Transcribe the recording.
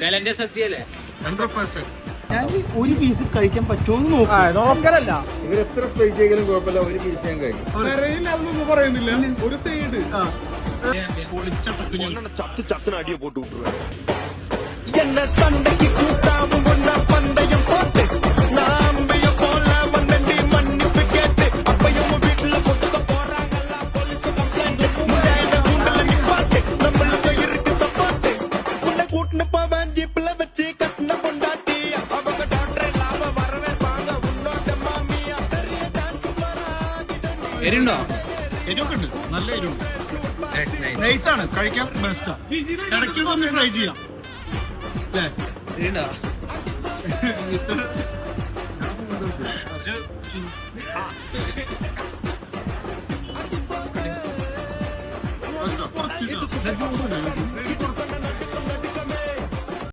Challenge accept ചെയ്യല്ലേ? 100%. ഞാൻ ഒരു പീസ് കഴിക്കാൻ പറ്റുമോ നോക്കലല്ല. ഇവർ എത്ര സ്പൈസി ആയാലും കുഴപ്പമില്ല, ഒരു പീസ് ഞാൻ കഴിക്കും. അതൊന്നും പറയുന്നില്ല. ഒരു സൈഡ് ചത്തിനടിയെ പോട്ട് വിട്ടുക എന്നെ സണ്ടയ്ക്ക് കൂട്ടാവും കൊണ്ട പന്തയം പോട്ട് നാമ്പയ പോലെ വണ്ടി മണ്ണിപ്പ് കേട്ട് അപ്പയും വീട്ടിലെ പൊട്ടുക പോറാങ്ങല്ല പോലീസ് കംപ്ലൈന്റ് മുജായുടെ കൂണ്ടല നിപ്പാട്ട് നമ്മളുടെ ഇருக்கு സപ്പോർട്ട് ഉന്നെ കൂട്ടിന് പോവാൻ ജീപ്പിലെ വെച്ച് കട്ടിന കൊണ്ടാട്ടി அவங்க டாக்டர் லாப வரவே வாங்க உன்னோட மாமியா பெரிய டான்ஸ் ഫ്ലോർ എരുണ്ടോ? എരിവൊക്കെ ഉണ്ട്, നല്ല എരിവുണ്ട്. നൈസാണ്, കഴിക്കാൻ ബെസ്റ്റാ. ഇടയ്ക്ക് ഒന്ന് ട്രൈ ചെയ്യാം അല്ലേ? എരുണ്ടോ? കുറച്ച്